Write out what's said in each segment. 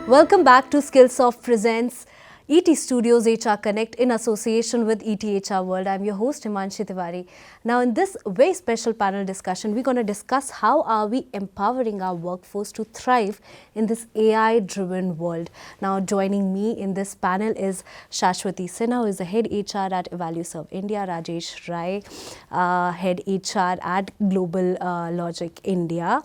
Welcome back to Skillsoft presents ET Studios HRConnect in association with ETHR World. I'm your host Hemanshi Tewari. Now in this very special panel discussion, we're going to discuss how are we empowering our workforce to thrive in this AI-driven world. Now joining me in this panel is Saswati Sinha, who is the head HR at Evalueserve India, Rajesh head HR at GlobalLogic India.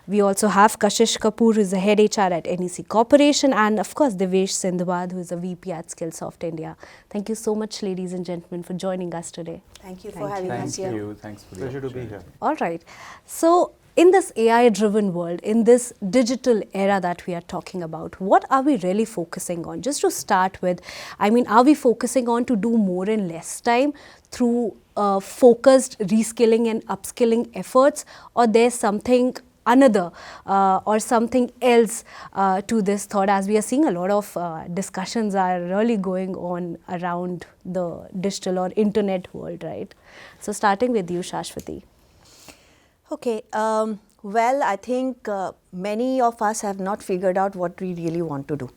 We also have Kashish Kapoor, who is the head HR at NEC Corporation, and of course Divyesh Sindhwaad, who is a VP at Skillsoft India. Thank you so much, ladies and gentlemen, for joining us today. Thank you for having us here. Thank you. Thanks for the Pleasure to be here. All right. So, in this AI-driven world, in this digital era that we are talking about, what are we really focusing on? Just to start with, I mean, are we focusing on to do more in less time through focused reskilling and upskilling efforts, or there's something another or something else to this thought, as we are seeing a lot of discussions are really going on around the digital or internet world, right? So starting with you, Saswati. Okay, well, I think many of us have not figured out what we really want to do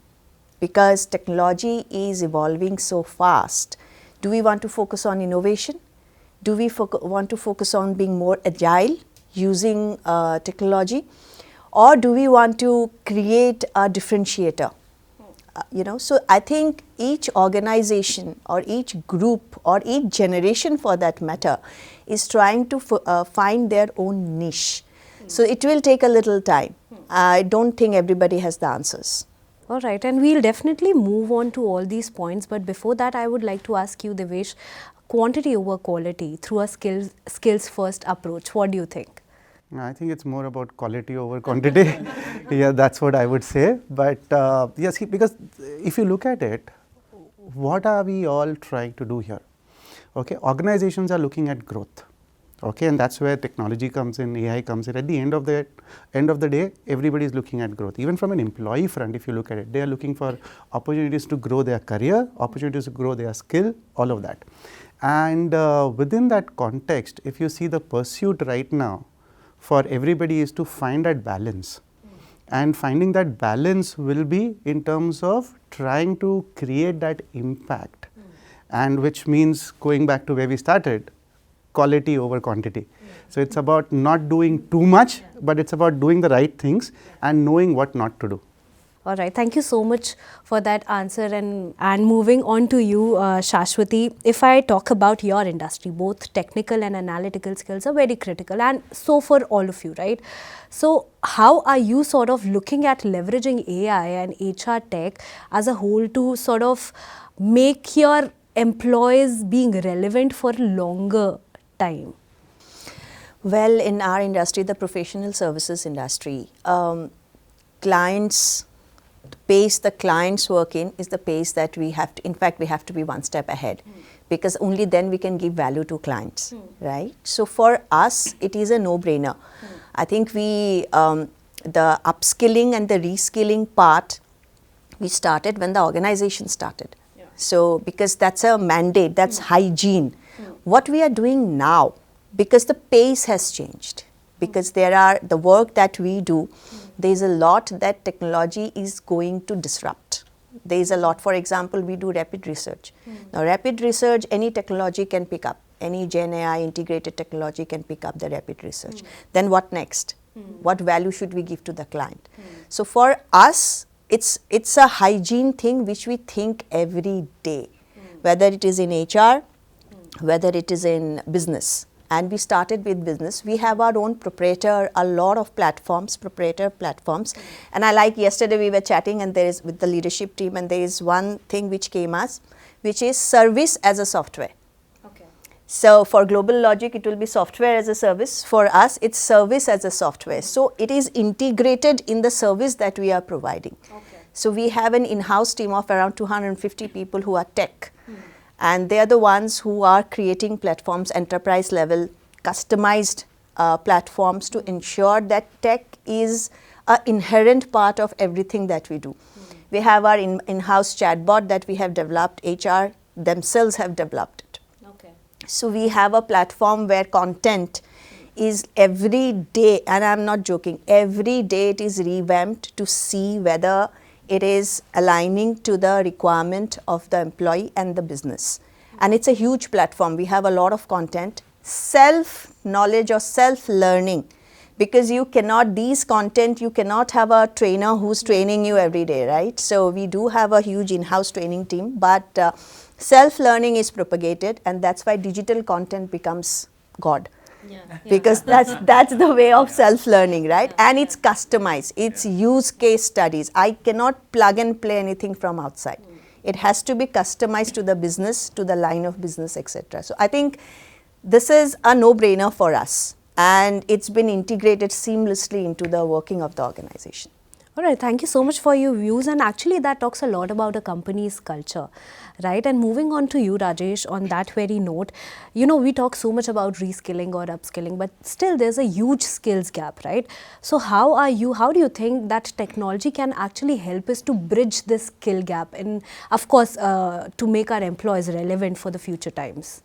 because technology is evolving so fast. Do we want to focus on innovation? Do we want to focus on being more agile using technology, or do we want to create a differentiator? So I think each organization or each group or each generation for that matter is trying to find their own niche. So it will take a little time. I don't think everybody has the answers. All right, and we'll definitely move on to all these points, but before that I would like to ask you, Divyesh, quantity over quality through a skills first approach, what do you think? I think it's more about quality over quantity. Yeah, that's what I would say. But yes, because if you look at it, what are we all trying to do here? Okay, organizations are looking at growth. Okay, and that's where technology comes in, AI comes in. At the end of the day, everybody is looking at growth. Even from an employee front, if you look at it, they are looking for opportunities to grow their career, opportunities to grow their skill, all of that. And within that context, if you see the pursuit right now for everybody is to find that balance. And finding that balance will be in terms of trying to create that impact. And which means going back to where we started, quality over quantity. So it's about not doing too much, but it's about doing the right things and knowing what not to do. All right, thank you so much for that answer, and moving on to you, Saswati. If I talk about your industry, both technical and analytical skills are very critical, and so for all of you, right? So how are you sort of looking at leveraging AI and HR tech as a whole to sort of make your employees being relevant for a longer time? Well, in our industry, the professional services industry, clients, the pace the clients work in is the pace that we have to, in fact, we have to be one step ahead because only then we can give value to clients, right? So for us, it is a no-brainer. I think we, the upskilling and the reskilling part, we started when the organization started. Yeah. So because that's a mandate, that's hygiene. What we are doing now, because the pace has changed, because there are the work that we do, there is a lot that technology is going to disrupt. There is a lot, for example, we do rapid research. Now rapid research, any technology can pick up, any Gen AI integrated technology can pick up the rapid research. Then what next? What value should we give to the client? So for us, it's a hygiene thing which we think every day, whether it is in HR, whether it is in business. And we started with business. We have our own a lot of platforms, proprietary platforms. And I like yesterday we were chatting and there is with the leadership team and there is one thing which came us, which is service as a software. Okay. So for GlobalLogic, it will be software as a service. For us, it's service as a software. So it is integrated in the service that we are providing. Okay. So we have an in-house team of around 250 people who are tech. And they are the ones who are creating platforms, enterprise level, customized platforms to ensure that tech is an inherent part of everything that we do. We have our in-house chatbot that we have developed, HR themselves have developed it. Okay. So we have a platform where content is every day, and I'm not joking, every day it is revamped to see whether It is aligning to the requirement of the employee and the business. And it's a huge platform. We have a lot of content, self-knowledge or self-learning, because you cannot, these content, you cannot have a trainer who's training you every day, right? So we do have a huge in-house training team, but self-learning is propagated, and that's why digital content becomes God. Because that's the way of self-learning, right? And it's customized, it's use case studies. I cannot plug and play anything from outside. It has to be customized to the business, to the line of business, etc. So I think this is a no-brainer for us, and it's been integrated seamlessly into the working of the organization. All right, thank you so much for your views, and actually that talks a lot about a company's culture, right? And moving on to you, Rajesh, on that very note, you know, we talk so much about reskilling or upskilling, but still there's a huge skills gap, right? So how do you think that technology can actually help us to bridge this skill gap and of course to make our employees relevant for the future times?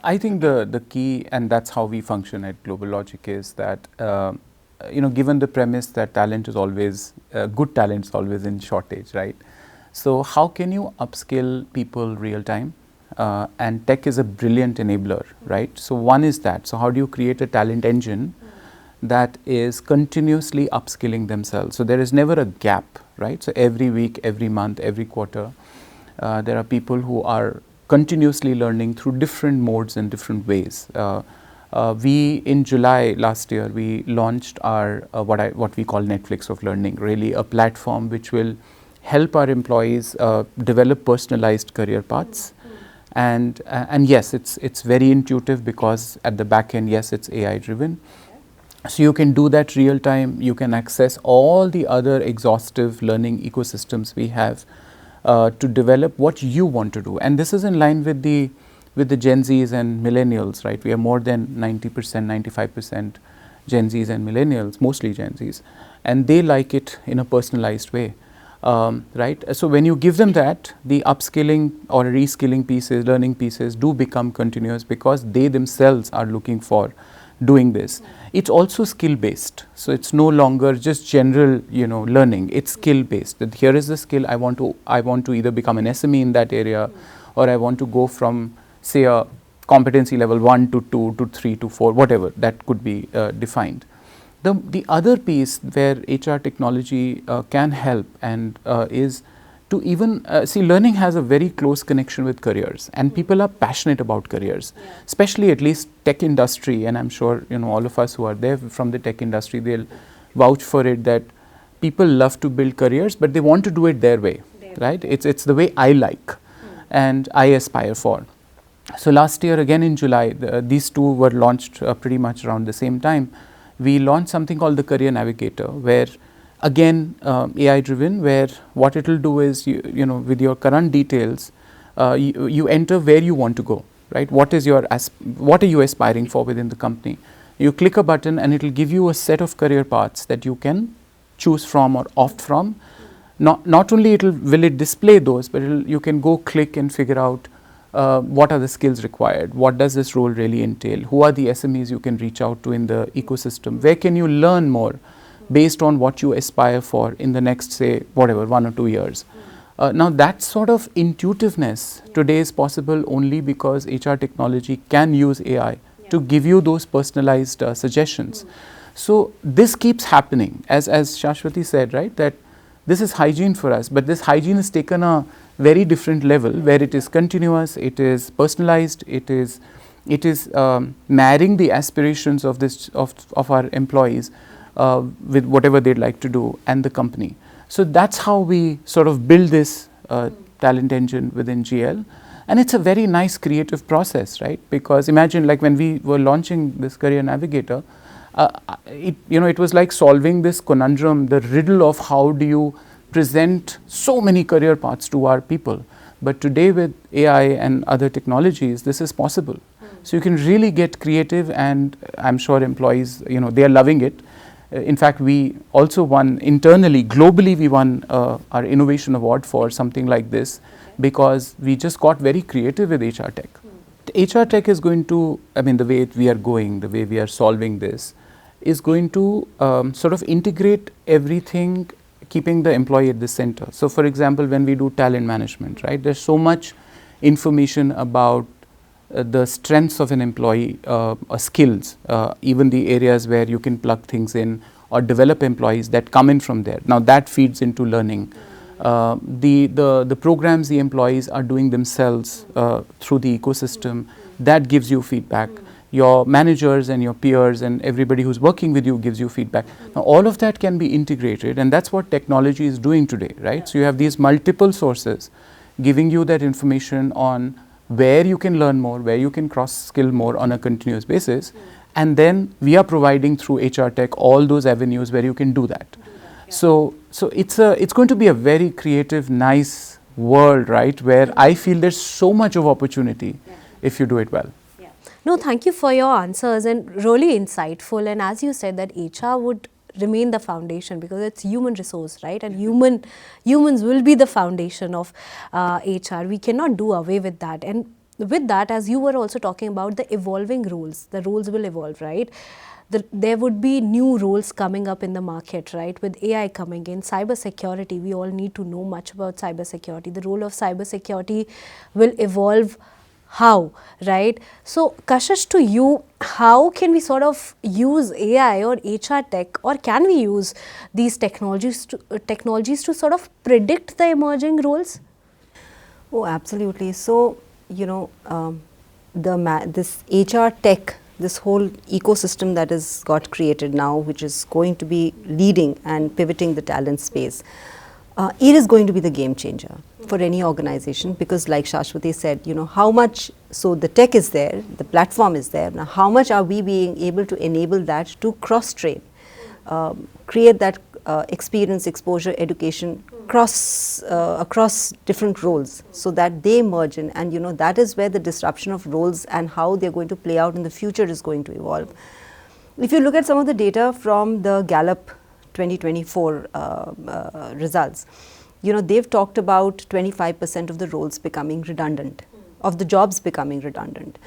I think the key, and that's how we function at GlobalLogic, is that you know, given the premise that talent is always, good talent is always in shortage, right? So how can you upskill people real time? And tech is a brilliant enabler, right? So one is that. So how do you create a talent engine that is continuously upskilling themselves? So there is never a gap, right? So every week, every month, every quarter, there are people who are continuously learning through different modes and different ways. We, in July last year, we launched our what we call Netflix of Learning, really a platform which will help our employees develop personalized career paths. And yes, it's very intuitive, because at the back end, yes, it's AI driven. So you can do that real time. You can access all the other exhaustive learning ecosystems we have to develop what you want to do. And this is in line with the Gen Zs and millennials, right? We are more than 90%, 95% Gen Zs and millennials, mostly Gen Zs, and they like it in a personalized way, right? So when you give them that, the upskilling or reskilling pieces, learning pieces do become continuous, because they themselves are looking for doing this. It's also skill based, so it's no longer just general, you know, learning. It's skill based. That here is the skill I want to either become an SME in that area, or I want to go from, say, a competency level 1 to 2 to 3 to 4, whatever that could be defined. The other piece where HR technology can help and is to even see, learning has a very close connection with careers, and people are passionate about careers, especially at least tech industry. And I'm sure, you know, all of us who are there from the tech industry, they'll vouch for it, that people love to build careers, but they want to do it their way, right? It's the way I like and I aspire for. So last year, again in July, these two were launched pretty much around the same time. We launched something called the Career Navigator, where again AI driven, where what it will do is, you know, with your current details, you enter where you want to go, right? What are you aspiring for within the company? You click a button and it will give you a set of career paths that you can choose from or opt from. Not only will it display those, but you can go click and figure out what are the skills required, what does this role really entail, who are the SMEs you can reach out to in the ecosystem, where can you learn more based on what you aspire for in the next, say, whatever, 1 or 2 years. Now that sort of intuitiveness today is possible only because HR technology can use AI to give you those personalized suggestions. So this keeps happening, as Saswati said, right, that this is hygiene for us, but this hygiene is taken a very different level, where it is continuous, it is personalized, it is marrying the aspirations of our employees with whatever they'd like to do and the company. So that's how we sort of build this talent engine within GL, and it's a very nice creative process, right? Because imagine, like, when we were launching this Career Navigator, it was like solving this conundrum, the riddle of how do you present so many career paths to our people. But today with AI and other technologies, this is possible. So you can really get creative, and I'm sure employees, you know, they are loving it. In fact, we also won internally, globally, we won our innovation award for something like this, because we just got very creative with HR tech. HR tech is going to, I mean, the way we are going, the way we are solving this, is going to sort of integrate everything keeping the employee at the center. So for example, when we do talent management, right, there's so much information about the strengths of an employee, skills, even the areas where you can plug things in or develop employees that come in from there. Now that feeds into learning. The programs the employees are doing themselves through the ecosystem, that gives you feedback. Your managers and your peers and everybody who's working with you gives you feedback. Now all of that can be integrated, and that's what technology is doing today, right? So you have these multiple sources giving you that information on where you can learn more, where you can cross-skill more on a continuous basis, and then we are providing through HR Tech all those avenues where you can do that. So it's going to be a very creative, nice world, right, where I feel there's so much of opportunity if you do it well. No, thank you for your answers, and really insightful. And as you said, that HR would remain the foundation because it's human resource, right? And humans will be the foundation of HR. We cannot do away with that. And with that, as you were also talking about the evolving roles, the roles will evolve, right? There would be new roles coming up in the market, right? With AI coming in, cyber security, we all need to know much about cyber security. The role of cyber security will evolve. How, right? So Kashish, to you, how can we sort of use AI or HR tech, or can we use these technologies to sort of predict the emerging roles? Oh, absolutely. So, you know, this HR tech, this whole ecosystem that has got created now, which is going to be leading and pivoting the talent space, it is going to be the game changer for any organization, because like Saswati said, you know, how much, so the tech is there, the platform is there, now how much are we being able to enable that to cross-train, create that experience, exposure, education across different roles, so that they merge in, and you know, that is where the disruption of roles and how they're going to play out in the future is going to evolve. If you look at some of the data from the Gallup 2024 results, you know, they've talked about 25% of the roles becoming redundant, of the jobs becoming redundant.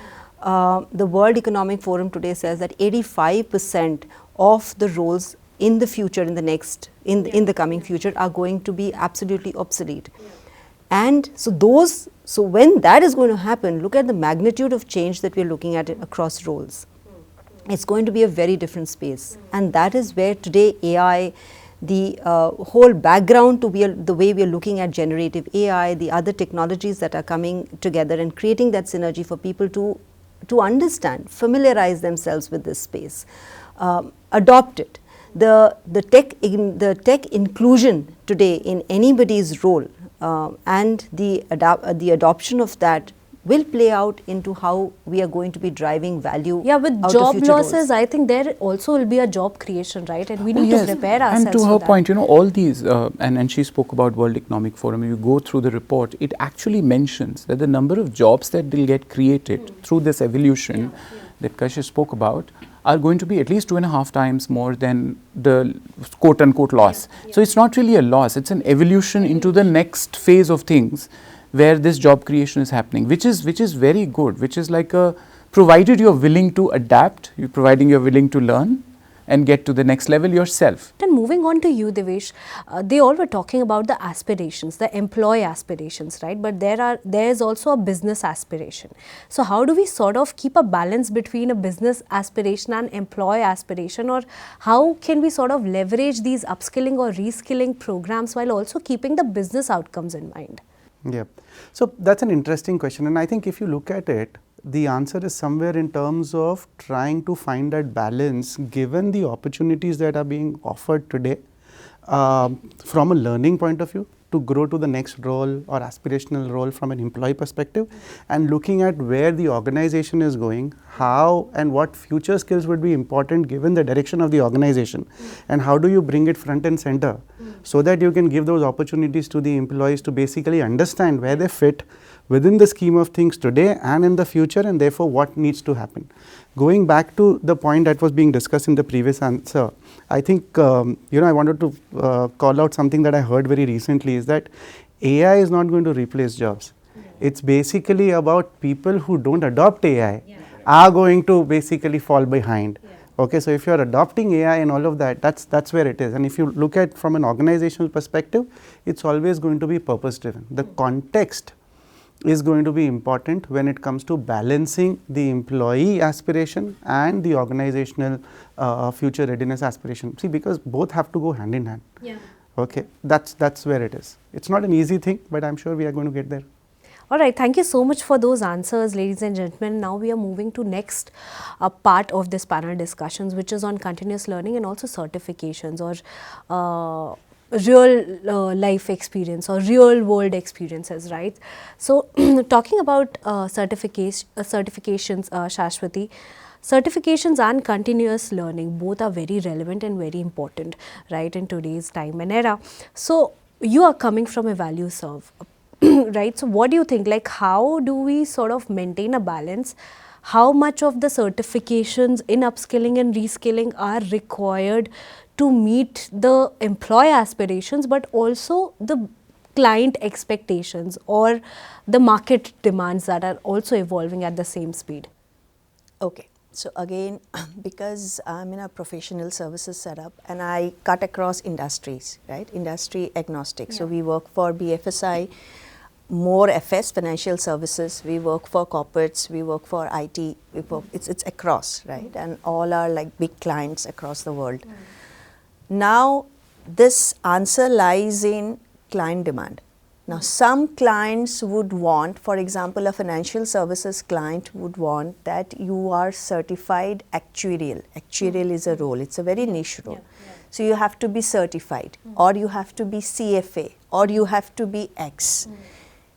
The World Economic Forum today says that 85% of the roles in the future, in the coming future, are going to be absolutely obsolete. And so when that is going to happen, look at the magnitude of change that we're looking at across roles. It's going to be a very different space, and that is where today AI, the whole background to the way we are looking at generative AI, the other technologies that are coming together and creating that synergy for people to understand, familiarize themselves with this space, adopt it. The tech inclusion today in anybody's role and the adoption of that will play out into how we are going to be driving value. Yeah, with job losses, roles. I think there also will be a job creation, right? And we need to prepare ourselves. And to her point, you know, all these, and she spoke about World Economic Forum, you go through the report, it actually mentions that the number of jobs that will get created through this evolution that Kashish spoke about are going to be at least 2.5 times more than the quote-unquote loss. So it's not really a loss, it's an evolution into the next phase of things, where this job creation is happening, which is very good, which is like provided you're willing to adapt, providing you're willing to learn and get to the next level yourself. Then moving on to you, Divyesh, they all were talking about the aspirations, the employee aspirations, right? But there is also a business aspiration. So how do we sort of keep a balance between a business aspiration and employee aspiration, or how can we sort of leverage these upskilling or reskilling programs while also keeping the business outcomes in mind? Yeah, so that's an interesting question, and I think if you look at it, the answer is somewhere in terms of trying to find that balance given the opportunities that are being offered today from a learning point of view, to grow to the next role or aspirational role from an employee perspective, and looking at where the organization is going, how and what future skills would be important given the direction of the organization, and how do you bring it front and center so that you can give those opportunities to the employees to basically understand where they fit within the scheme of things today and in the future, and therefore what needs to happen. Going back to the point that was being discussed in the previous answer, I think you know, I wanted to call out something that I heard very recently, is that AI is not going to replace jobs. It's basically about people who don't adopt AI are going to basically fall behind. Okay, so if you are adopting AI and all of that, that's where it is. And if you look at from an organizational perspective, it's always going to be purpose driven. The context is going to be important when it comes to balancing the employee aspiration and the organizational future readiness aspiration. See, because both have to go hand in hand. Yeah. Okay, that's where it is. It's not an easy thing, but I'm sure we are going to get there. All right, thank you so much for those answers, ladies and gentlemen. Now we are moving to next part of this panel discussions, which is on continuous learning and also certifications or real life experience or real world experiences, right? So talking about certifications, Saswati, certifications and continuous learning both are very relevant and very important, right, in today's time and era. So you are coming from Evalueserve, right? So what do you think, like how do we sort of maintain a balance? How much of the certifications in upskilling and reskilling are required to meet the employee aspirations, but also the client expectations or the market demands that are also evolving at the same speed? Okay. So again, because I'm in a professional services setup and I cut across industries, right? Industry agnostic. Yeah. So we work for BFSI, more FS, financial services. We work for corporates. We work for IT. We work, it's across, right? And all are like big clients across the world. Now, this answer lies in client demand. Now, some clients would want, for example, a financial services client would want that you are certified actuarial. Actuarial is a role, it's a very niche role. So, you have to be certified or you have to be CFA or you have to be X.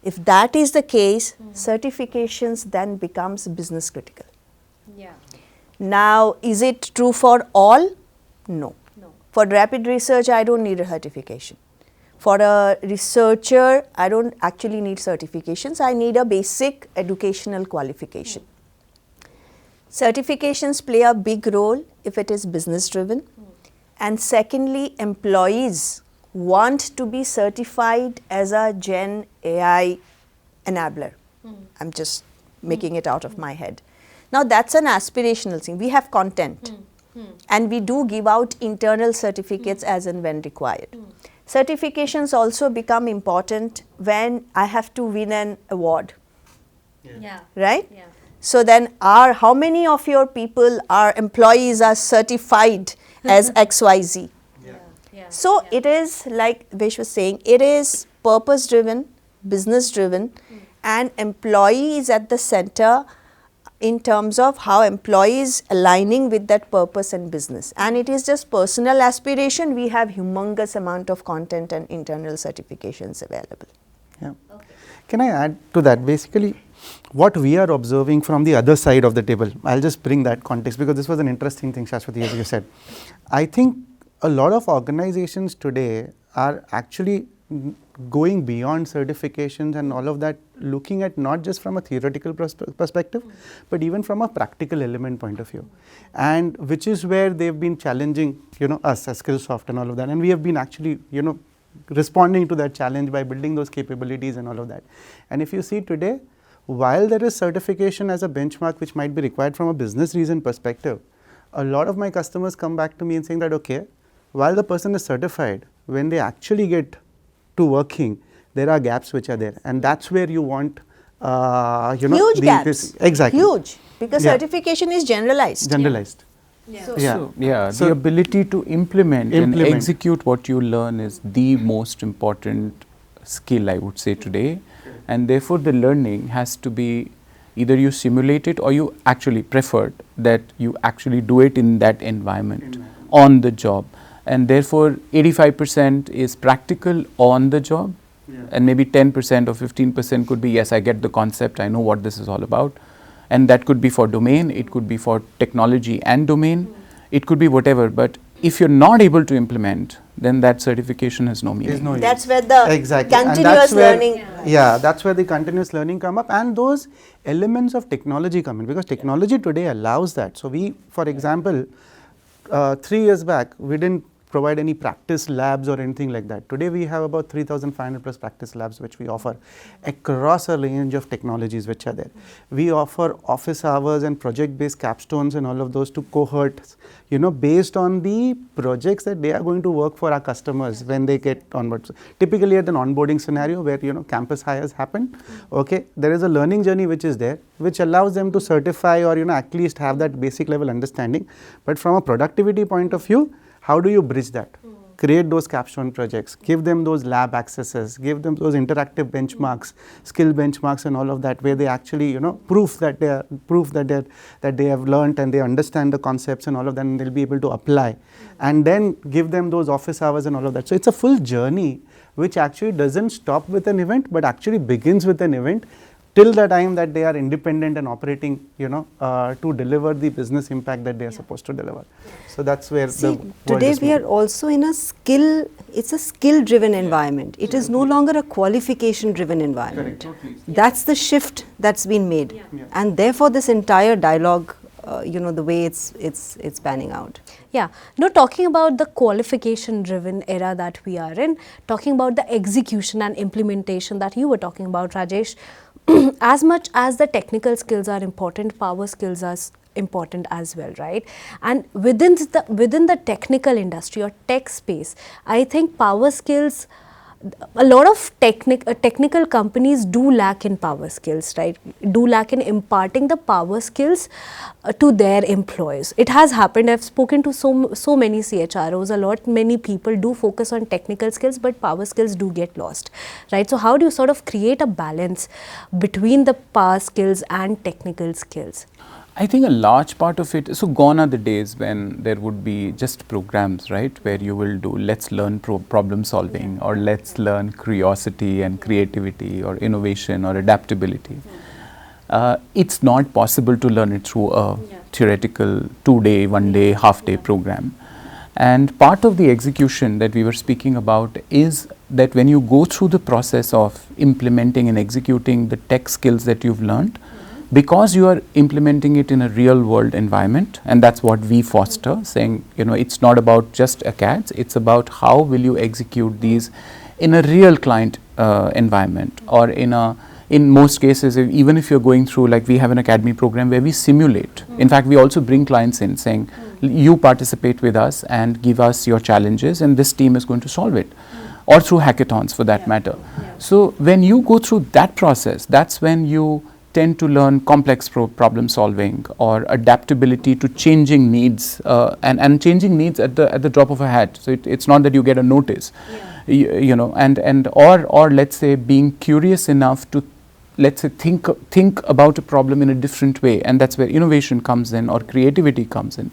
If that is the case, certifications then becomes business critical. Now, is it true for all? No. For rapid research, I don't need a certification. For a researcher, I don't actually need certifications. I need a basic educational qualification. Certifications play a big role if it is business driven. And secondly, employees want to be certified as a Gen AI enabler. I'm just making it out of my head. Now, that's an aspirational thing. We have content. And we do give out internal certificates as and when required. Certifications also become important when I have to win an award, right? So then how many of your people, our employees are certified as XYZ? So it is like Divyesh was saying, it is purpose driven, business driven, and employee is at the center in terms of how employees aligning with that purpose and business. And it is just personal aspiration. We have humongous amount of content and internal certifications available. Yeah. Okay. Can I add to that? Basically, what we are observing from the other side of the table, I'll just bring that context because this was an interesting thing, Saswati, as you said. I think a lot of organizations today are actually going beyond certifications and all of that, looking at not just from a theoretical perspective, but even from a practical element point of view, and which is where they've been challenging, us as Skillsoft and all of that, and we have been actually, responding to that challenge by building those capabilities and all of that. And if you see today, while there is certification as a benchmark which might be required from a business reason perspective, a lot of my customers come back to me and saying that, okay, while the person is certified, when they actually get to working, there are gaps which are there, and that's where you want, huge gaps. Exactly. Huge, because certification is generalized. Generalized. The ability to implement and execute what you learn is the most important skill, I would say, today. And therefore, the learning has to be either you simulate it or you actually preferred that you actually do it in that environment, on the job. And therefore, 85% is practical on the job, and maybe 10% or 15% could be, yes, I get the concept, I know what this is all about. And that could be for domain, it could be for technology and domain, it could be whatever. But if you're not able to implement, then that certification has no meaning. That's where the continuous learning. That's where the continuous learning come up, and those elements of technology come in, because technology today allows that. So we, for example, 3 years back, we didn't provide any practice labs or anything like that. Today we have about 3,500 plus practice labs which we offer across a range of technologies which are there. We offer office hours and project based capstones and all of those to cohorts, you know, based on the projects that they are going to work for our customers when they get onwards. Typically at an onboarding scenario where, you know, campus hires happen, okay, there is a learning journey which is there, which allows them to certify or, you know, at least have that basic level understanding. But from a productivity point of view, how do you bridge that? Create those capstone projects, give them those lab accesses, give them those interactive benchmarks, skill benchmarks and all of that, where they actually, you know, prove that they have learned and they understand the concepts and all of that, and they'll be able to apply, and then give them those office hours and all of that. So it's a full journey which actually doesn't stop with an event, but actually begins with an event till the time that they are independent and operating, you know, to deliver the business impact that they are supposed to deliver. So that's where today we are also in a skill, it's a skill driven environment. It is no longer a qualification driven environment. Totally. That's the shift that's been made. And therefore this entire dialogue, you know, the way it's panning out. Yeah, no, talking about the qualification driven era that we are in, talking about the execution and implementation that you were talking about, Rajesh, as much as the technical skills are important, power skills are important as well, right? And within the technical industry or tech space, I think power skills, a lot of technical companies do lack in power skills, right? Do lack in imparting the power skills to their employees. It has happened. I've spoken to so many CHROs. Many people do focus on technical skills, but power skills do get lost, right? So how do you sort of create a balance between the power skills and technical skills? I think a large part of it, so gone are the days when there would be just programs, right, where you will do let's learn problem solving or let's learn curiosity and creativity or innovation or adaptability. It's not possible to learn it through a theoretical 2-day, 1-day, half-day program. And part of the execution that we were speaking about is that when you go through the process of implementing and executing the tech skills that you've learned, because you are implementing it in a real world environment, and that's what we foster, saying, you know, it's not about just acads, it's about how will you execute these in a real client environment, or in most cases, even if you're going through, like we have an academy program where we simulate. In fact, we also bring clients in saying, you participate with us and give us your challenges and this team is going to solve it, or through hackathons for that matter. So when you go through that process, that's when you tend to learn complex problem solving or adaptability to changing needs, and changing needs at the drop of a hat. So it's not that you get a notice, you know, or let's say being curious enough to, let's say, think about a problem in a different way, and that's where innovation comes in or creativity comes in.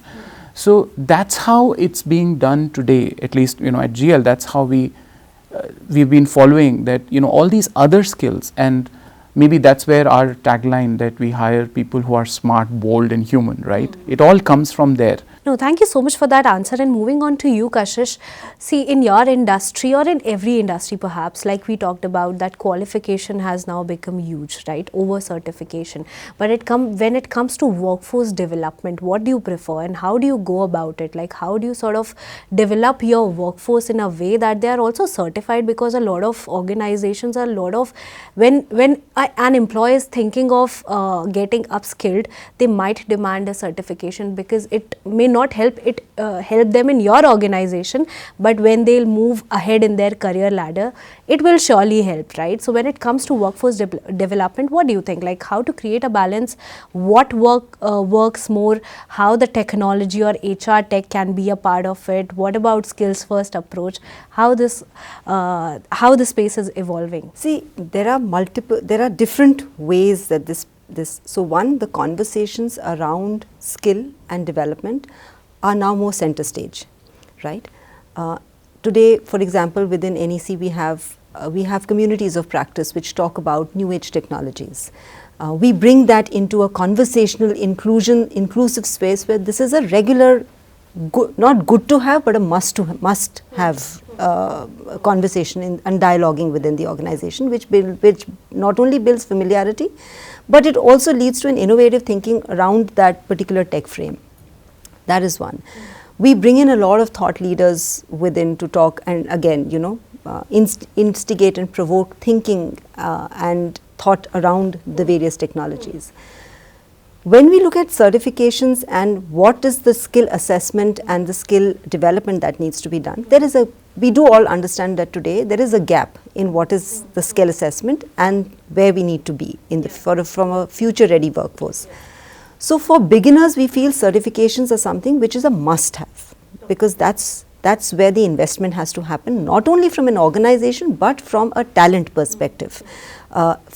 So that's how it's being done today, at least, you know, at GL. That's how we've been following that, you know, all these other skills, and maybe that's where our tagline that we hire people who are smart, bold and human, right? It all comes from there. No, thank you so much for that answer. And moving on to you, Kashish, see, in your industry or in every industry perhaps, like we talked about, that qualification has now become huge, right? Over certification. But when it comes to workforce development, what do you prefer and how do you go about it? Like, how do you sort of develop your workforce in a way that they are also certified? Because a lot of organizations, when an employee is thinking of getting upskilled, they might demand a certification because it may not help them in your organization, but when they'll move ahead in their career ladder, it will surely help, right? So when it comes to workforce development, what do you think? Like, how to create a balance, what works more, how the technology or HR tech can be a part of it, what about skills first approach, how the space is evolving? See, there are different ways that so one, the conversations around skill and development are now more center stage, right? Today, for example, within NEC we have communities of practice which talk about new age technologies. We bring that into a conversational inclusive space where this is a regular, not good to have, but a must have conversation and dialoguing within the organization, which not only builds familiarity, but it also leads to an innovative thinking around that particular tech frame. That is one. we bring in a lot of thought leaders within to talk and again, instigate and provoke thinking and thought around the various technologies. When we look at certifications and what is the skill assessment and the skill development that needs to be done, we do all understand that today there is a gap in what is the skill assessment and where we need to be from a future ready workforce. So for beginners, we feel certifications are something which is a must have, because that's where the investment has to happen, not only from an organization but from a talent perspective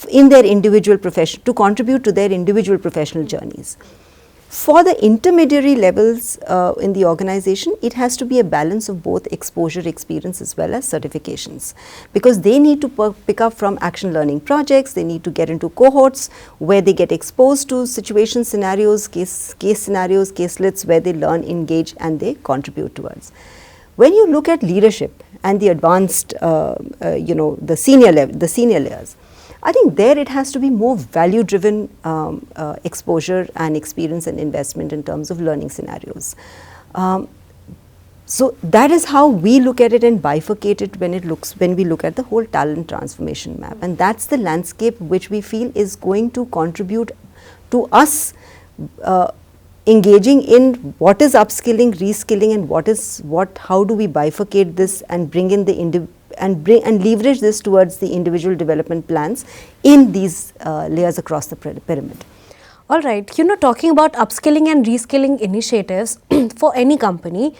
in their individual profession, to contribute to their individual professional journeys. For the intermediary levels in the organization, it has to be a balance of both exposure, experience as well as certifications, because they need to pick up from action learning projects, they need to get into cohorts where they get exposed to situation scenarios, case scenarios, caselets where they learn, engage and they contribute towards. When you look at leadership and the advanced, the senior layers, I think there it has to be more value driven exposure and experience and investment in terms of learning scenarios. So that is how we look at it and bifurcate it when we look at the whole talent transformation map, and that's the landscape which we feel is going to contribute to us engaging in what is upskilling, reskilling, and how do we bifurcate this and bring in and leverage this towards the individual development plans in these layers across the pyramid. All right, talking about upskilling and reskilling initiatives for any company,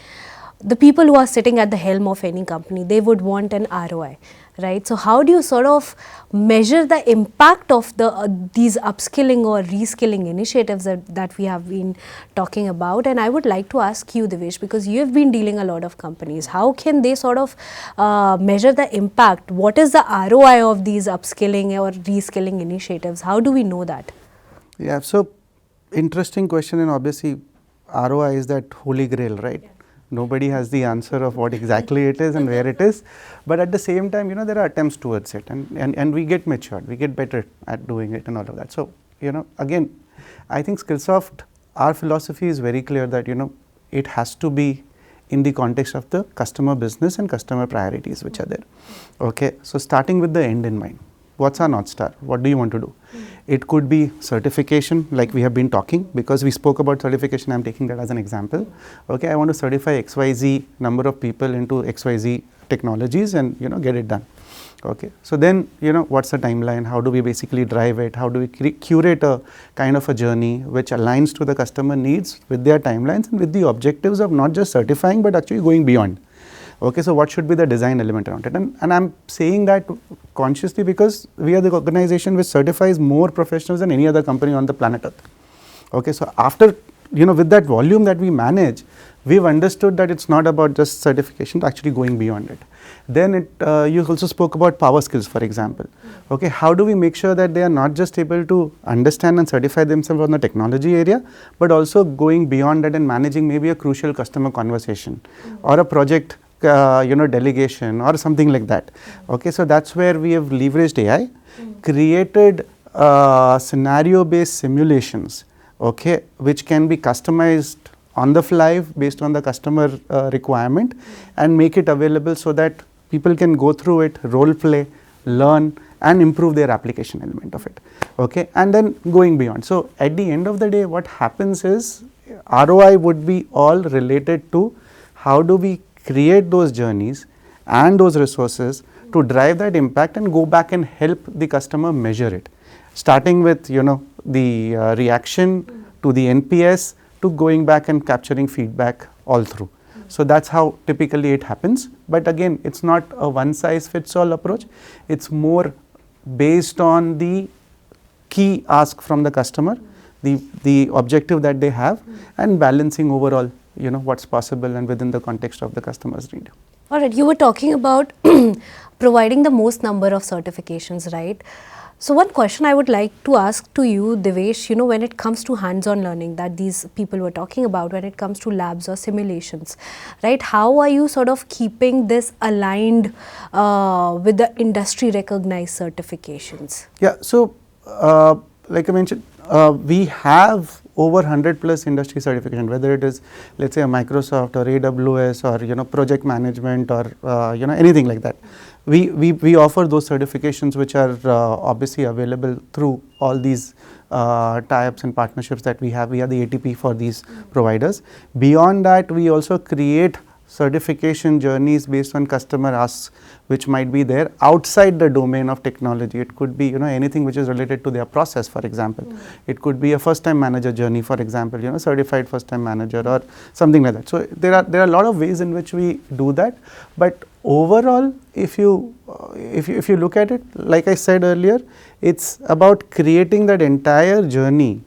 the people who are sitting at the helm of any company, they would want an ROI, right? So how do you sort of measure the impact of these upskilling or reskilling initiatives that we have been talking about? And I would like to ask you, Divyesh, because you have been dealing a lot of companies, how can they sort of measure the impact? What is the ROI of these upskilling or reskilling initiatives? How do we know that? Yeah, so interesting question, and obviously ROI is that holy grail, right? Yeah. Nobody has the answer of what exactly it is and where it is, but at the same time, there are attempts towards it, and we get matured, we get better at doing it and all of that. So, again, I think Skillsoft, our philosophy is very clear that, it has to be in the context of the customer business and customer priorities which are there. Okay, so starting with the end in mind. What's our North Star? What do you want to do? It could be certification, like we have been talking, because we spoke about certification, I'm taking that as an example. Okay, I want to certify XYZ number of people into XYZ technologies and, get it done. Okay, so then, what's the timeline? How do we basically drive it? How do we curate a kind of a journey which aligns to the customer needs with their timelines and with the objectives of not just certifying, but actually going beyond? Okay, so what should be the design element around it? And I'm saying that consciously because we are the organization which certifies more professionals than any other company on the planet Earth. Okay, so after, with that volume that we manage, we've understood that it's not about just certification, actually going beyond it. Then you also spoke about power skills, for example. Okay, how do we make sure that they are not just able to understand and certify themselves on the technology area, but also going beyond that and managing maybe a crucial customer conversation or a project delegation or something like that. Okay, so that's where we have leveraged AI, created scenario based simulations, okay, which can be customized on the fly based on the customer requirement and make it available so that people can go through it, role play, learn and improve their application element of it. Okay, and then going beyond. So at the end of the day, what happens is ROI would be all related to how do we create those journeys and those resources to drive that impact and go back and help the customer measure it, starting with the reaction to the NPS to going back and capturing feedback all through. So that's how typically it happens, but again it's not a one size fits all approach, it's more based on the key ask from the customer, the objective that they have and balancing overall what's possible and within the context of the customer's need. All right, you were talking about providing the most number of certifications, right? So one question I would like to ask to you, Divyesh, when it comes to hands-on learning that these people were talking about, when it comes to labs or simulations, right? How are you sort of keeping this aligned with the industry recognized certifications? Yeah, so like I mentioned, we have over 100 plus industry certification, whether it is, let's say, a Microsoft or AWS or project management or anything like that. We offer those certifications which are obviously available through all these tie-ups and partnerships that we have. We are the ATP for these providers. Beyond that, we also create certification journeys based on customer asks, which might be there outside the domain of technology. It could be anything which is related to their process, for example. It could be a first-time manager journey, for example, certified first-time manager or something like that. So there are a lot of ways in which we do that. But overall, if you look at it, like I said earlier, it's about creating that entire journey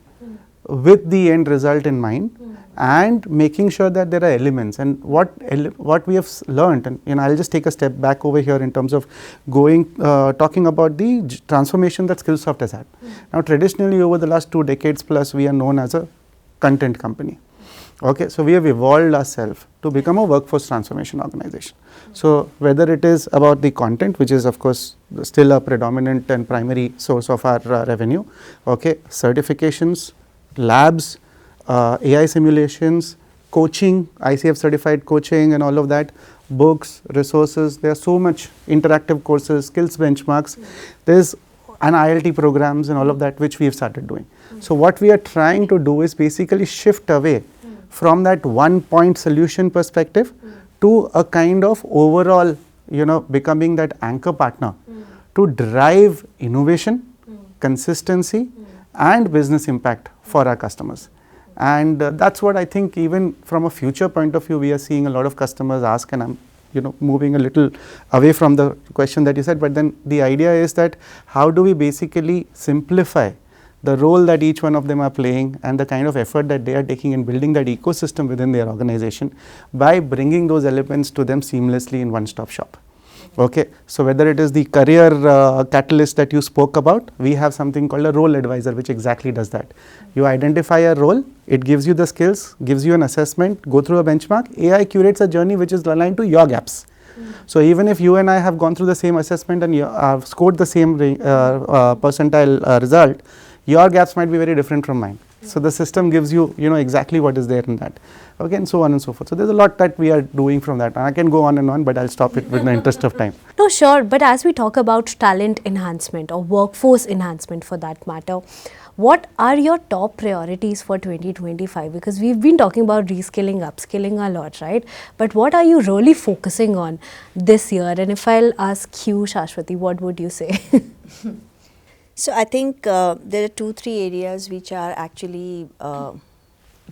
with the end result in mind, and making sure that there are elements. And what we have learned, and I'll just take a step back over here in terms of talking about the transformation that Skillsoft has had. Now, traditionally over the last 2 decades plus, we are known as a content company. Okay, so we have evolved ourselves to become a workforce transformation organization. So whether it is about the content, which is of course still a predominant and primary source of our revenue, okay, certifications, labs, AI simulations, coaching, ICF certified coaching and all of that, books, resources, there are so much interactive courses, skills benchmarks, there's an ILT programs and all of that which we have started doing. So what we are trying to do is basically shift away from that one point solution perspective to a kind of overall, becoming that anchor partner to drive innovation, consistency and business impact for our customers. And that's what I think, even from a future point of view, we are seeing a lot of customers ask, and I'm moving a little away from the question that you said, but then the idea is that how do we basically simplify the role that each one of them are playing and the kind of effort that they are taking in building that ecosystem within their organization by bringing those elements to them seamlessly in one-stop shop. Okay, so whether it is the career catalyst that you spoke about, we have something called a role advisor which exactly does that. You identify a role, it gives you the skills, gives you an assessment, go through a benchmark, AI curates a journey which is aligned to your gaps. So even if you and I have gone through the same assessment and you have scored the same percentile result, your gaps might be very different from mine. So the system gives you, exactly what is there in that. Okay, and so on and so forth. So there's a lot that we are doing from that. And I can go on and on, but I'll stop it with the interest of time. No, sure. But as we talk about talent enhancement or workforce enhancement for that matter, what are your top priorities for 2025? Because we've been talking about reskilling, upskilling a lot, right? But what are you really focusing on this year? And if I'll ask you, Saswati, what would you say? So I think there are 2-3 areas which are actually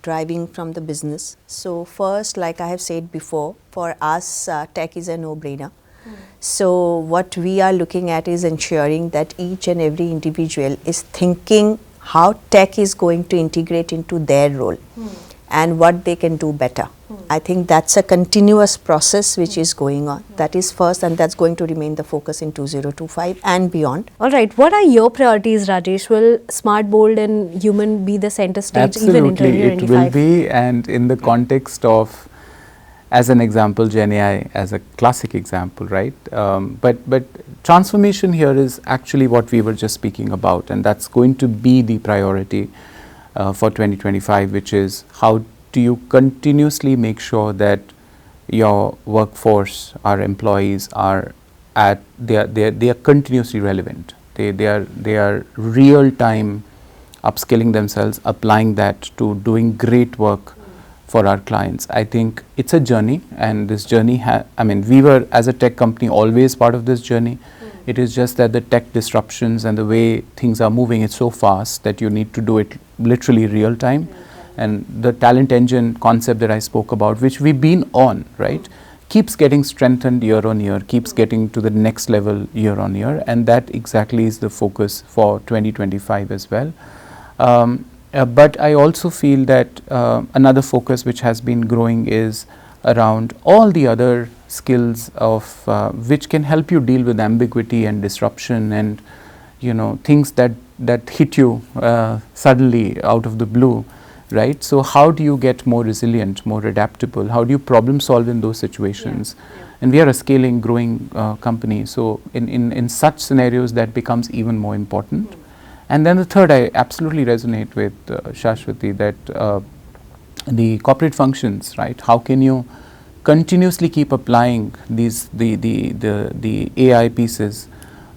driving from the business. So first, like I have said before, for us tech is a no-brainer. So what we are looking at is ensuring that each and every individual is thinking how tech is going to integrate into their role and what they can do better. I think that's a continuous process which is going on. That is first, and that's going to remain the focus in 2025 and beyond. All right. What are your priorities, Rajesh? Will smart, bold and human be the center stage even in 2025? Absolutely, it will be. And in the context of, as an example, GenAI as a classic example, right? But transformation here is actually what we were just speaking about, and that's going to be the priority for 2025, which is how do you continuously make sure that your workforce, our employees are they are continuously relevant. They are real time upskilling themselves, applying that to doing great work for our clients. I think it's a journey, and this journey we were as a tech company always part of this journey. It is just that the tech disruptions and the way things are moving, it's so fast that you need to do it literally real time. And the talent engine concept that I spoke about, which we've been on, right, keeps getting strengthened year on year, keeps getting to the next level year on year, and that exactly is the focus for 2025 as well. But I also feel that another focus which has been growing is around all the other skills of which can help you deal with ambiguity and disruption and things that hit you suddenly out of the blue, right? So how do you get more resilient, more adaptable? How do you problem solve in those situations? And we are a scaling, growing company, so in such scenarios that becomes even more important. And then the third, I absolutely resonate with Saswati, that the corporate functions, right? How can you continuously keep applying these the AI pieces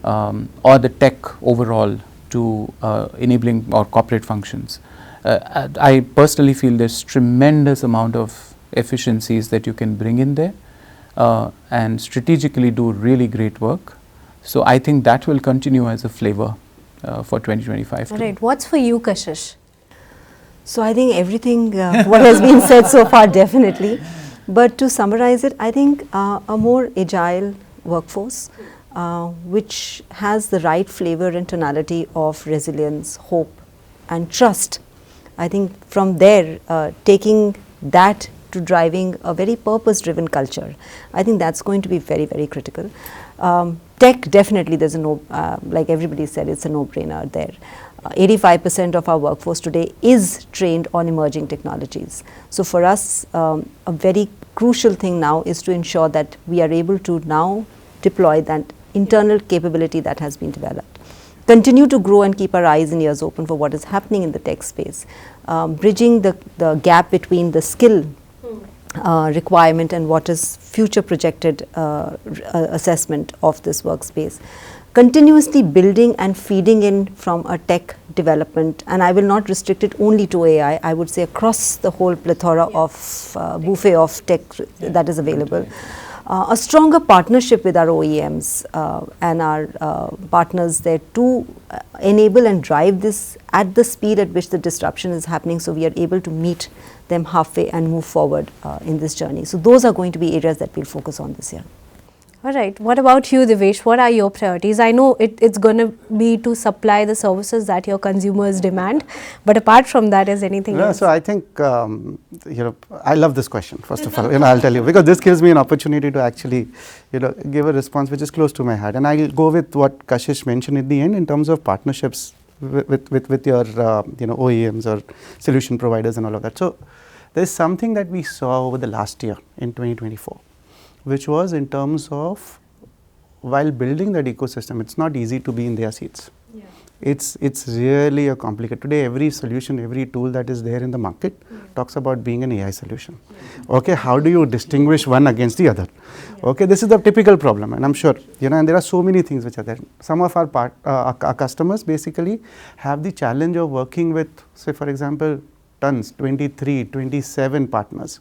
or the tech overall to enabling our corporate functions? I personally feel there's tremendous amount of efficiencies that you can bring in there and strategically do really great work. So I think that will continue as a flavor for 2025. All right. What's for you, Kashish? So I think everything what has been said so far, definitely. But to summarize it, I think a more agile workforce which has the right flavor and tonality of resilience, hope and trust. I think from there, taking that to driving a very purpose-driven culture, I think that's going to be very, very critical. Tech, definitely there's a like everybody said, it's a no-brainer there. 85% of our workforce today is trained on emerging technologies. So for us, a very crucial thing now is to ensure that we are able to now deploy that internal capability that has been developed. Continue to grow and keep our eyes and ears open for what is happening in the tech space. Bridging the gap between the skill requirement and what is future projected assessment of this workspace. Continuously building and feeding in from a tech development, and I will not restrict it only to AI, I would say across the whole plethora of buffet of tech that is available. A stronger partnership with our OEMs and our partners there to enable and drive this at the speed at which the disruption is happening, so we are able to meet them halfway and move forward in this journey. So those are going to be areas that we'll focus on this year. All right. What about you, Divyesh? What are your priorities? I know it's going to be to supply the services that your consumers demand, but apart from that, is anything else? So I think, I love this question, first of all, I'll tell you, because this gives me an opportunity to actually, give a response which is close to my heart. And I'll go with what Kashish mentioned at the end in terms of partnerships with your, OEMs or solution providers and all of that. So there's something that we saw over the last year in 2024. Which was in terms of while building that ecosystem, it's not easy to be in their seats. Yeah. It's really a complicated. Today, every solution, every tool that is there in the market talks about being an AI solution. Yeah. Okay, how do you distinguish one against the other? Yeah. Okay, this is the typical problem, and I'm sure, and there are so many things which are there. Some of our customers basically have the challenge of working with, say, for example, 23, 27 partners.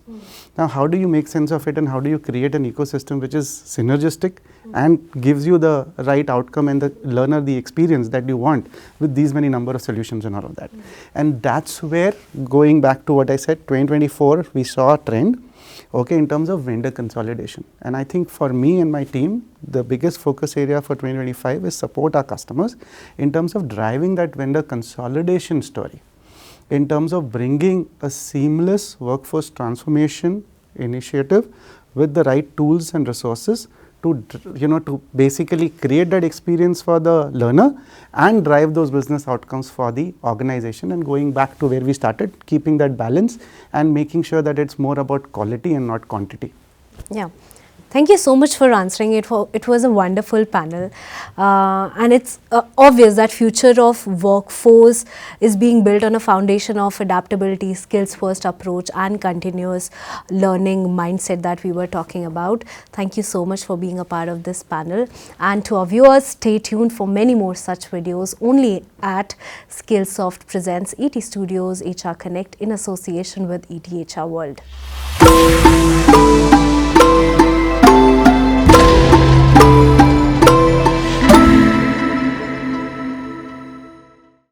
Now, how do you make sense of it and how do you create an ecosystem which is synergistic and gives you the right outcome and the learner the experience that you want with these many number of solutions and all of that. And that's where, going back to what I said, 2024, we saw a trend, in terms of vendor consolidation. And I think for me and my team, the biggest focus area for 2025 is support our customers in terms of driving that vendor consolidation story. In terms of bringing a seamless workforce transformation initiative with the right tools and resources to, to basically create that experience for the learner and drive those business outcomes for the organization, and going back to where we started, keeping that balance and making sure that it's more about quality and not quantity. Yeah. Thank you so much for answering it. It was a wonderful panel, and it's obvious that future of workforce is being built on a foundation of adaptability, skills-first approach, and continuous learning mindset that we were talking about. Thank you so much for being a part of this panel, and to our viewers, stay tuned for many more such videos only at Skillsoft presents ET Studios HRConnect in association with ET HR World.